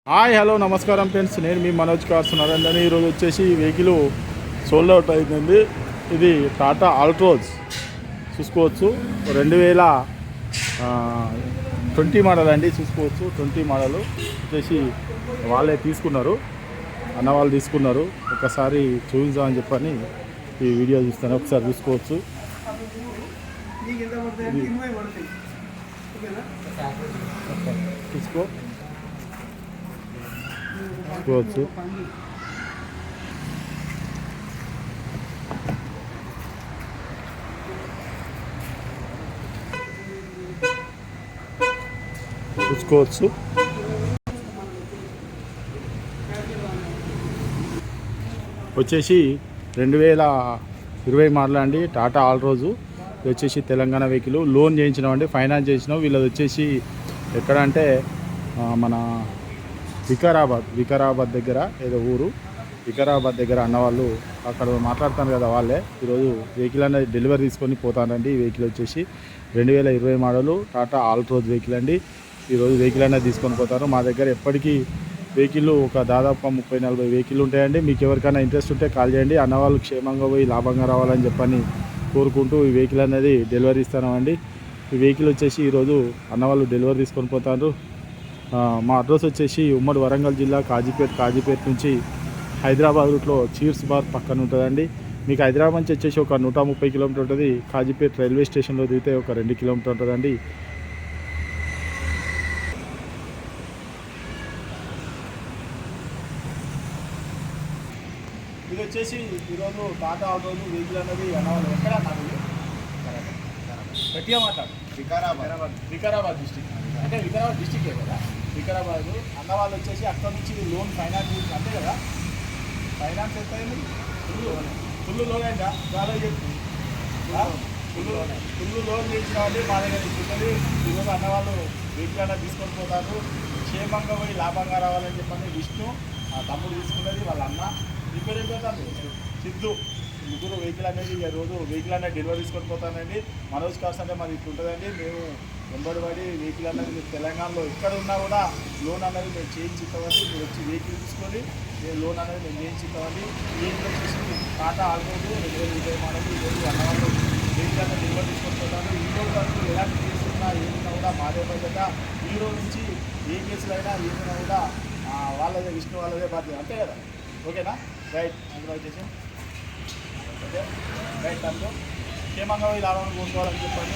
Hi hello నమస్కారం friends, నేను మీ Manoj cars నరేంద్రని. ఈరోజు వచ్చేసి వెహికల్ సోల్డ్ అవుట్ అయిందండి. ఇది టాటా ఆల్ట్రోజ్ చూసుకోవచ్చు. 2020 మోడల్ అండి. చూసుకోవచ్చు 20 మోడల్ వచ్చేసి వాళ్ళే తీసుకున్నారు, అన్న వాళ్ళు తీసుకున్నారు. ఒకసారి చూపించామని చెప్పని ఈ వీడియో చూస్తాను, ఒకసారి చూసుకోవచ్చు. చూసుకోవచ్చు చూసుకోవచ్చు. వచ్చేసి 2020 మోడల్ అండి, టాటా ఆల్ట్రోజు. ఇది వచ్చేసి తెలంగాణ వెహికల్. లోన్ చేయించినామండి, ఫైనాన్స్ చేసినాం. వీళ్ళది వచ్చేసి ఎక్కడ అంటే మన వికారాబాద్ దగ్గర ఏదో ఊరు, వికారాబాద్ దగ్గర అన్నవాళ్ళు అక్కడ మాట్లాడుతాను కదా, వాళ్ళే ఈరోజు వెహికల్ అనేది డెలివరీ తీసుకొని పోతానండి. ఈ వెహికల్ వచ్చేసి 2020 మోడలు టాటా ఆల్ట్రోజ్ వెహికల్ అండి. ఈరోజు వెహికల్ అనేది తీసుకొని పోతారు. మా దగ్గర ఎప్పటికీ వెహికల్ ఒక దాదాపు 30-40 వెహికల్ ఉంటాయండి. మీకు ఎవరికైనా ఇంట్రెస్ట్ ఉంటే కాల్ చేయండి. అన్నవాళ్ళు క్షేమంగా పోయి లాభంగా రావాలని చెప్పని కోరుకుంటూ ఈ వెహికల్ అనేది డెలివరీ ఇస్తామండి. ఈ వెహికల్ వచ్చేసి ఈరోజు అన్నవాళ్ళు డెలివరీ తీసుకొని పోతారు. మా అడ్రస్ వచ్చేసి ఉమ్మడి వరంగల్ జిల్లా కాజీపేట నుంచి హైదరాబాద్ రూట్లో చీర్స్ బార్ పక్కన ఉంటుందండి. మీకు హైదరాబాద్ నుంచి వచ్చేసి ఒక 130 కిలోమీటర్ ఉంటుంది. కాజీపేట రైల్వే స్టేషన్లో దిగితే ఒక 2 కిలోమీటర్ ఉంటుందండి. ఇది వచ్చేసి ఈరోజు టాటా ఆల్ట్రోజ్ వెహికల్ అనేది అన్నవాళ్ళు ఎక్కడ నాకు గట్టిగా మాట్లాడు. వికారాబాద్ డిస్టిక్ అంటే వికారాబాద్ డిస్టికే కదా. వికారాబాద్ అన్నవాళ్ళు వచ్చేసి అక్కడ నుంచి లోన్ ఫైనాన్స్ అంతే కదా. ఫైనాన్స్ ఎంత అయింది? ఫుల్ లోన్ అయిందా? చాలా చెప్పి ఫుల్ లోన్ చేసినామండి. మా దగ్గర తీసుకుంటుంది. ఈరోజు అన్నవాళ్ళు వెహికల్ అనేది తీసుకొని పోతారు. క్షేమంగా పోయి లాభంగా రావాలని చెప్పని విష్ణు ఆ తమ్ముడు తీసుకున్నది, వాళ్ళ అన్న రిపేర్ అయిపోతాను సిద్ధు. ముగ్గురు వెహికల్ అనేది రోజు వెహికల్ అనేది డెలివరీ తీసుకొని పోతానండి. మనోజ్ కార్స్ అంటే మాది ఇప్పుడు ఉంటుందండి. మేము వెంబడిపడి వెహికల్ అనేది మీరు తెలంగాణలో ఎక్కడ ఉన్నా కూడా లోన్ అనేది మేము చేయించుతామండి. మీరు వచ్చి వెహికల్ తీసుకొని మేము లోన్ అనేది మేము చేయించుతామండి. వెహికల్ వచ్చేసి టాటా ఆల్ట్రోజ్ 2020 మోడల్. ఈరోజు అన్నవాళ్ళు వెహికల్ అనేది డెలివరీ తీసుకొని పోతాను. ఈరోజు వరకు ఎలాంటి కేసులు ఉన్నా ఏమైనా కూడా మాదే బాధ్యత. ఈరోజు నుంచి ఏ కేసులు అయినా ఏమైనా కూడా వాళ్ళదే విష్ణు వాళ్ళదే బాధ్యత, అంతే కదా. ఓకేనా? రైట్. అందులో వచ్చేసి ఓకే రైట్. అందులో క్షేమంగా లాభాలను కోరుకోవాలని చెప్పని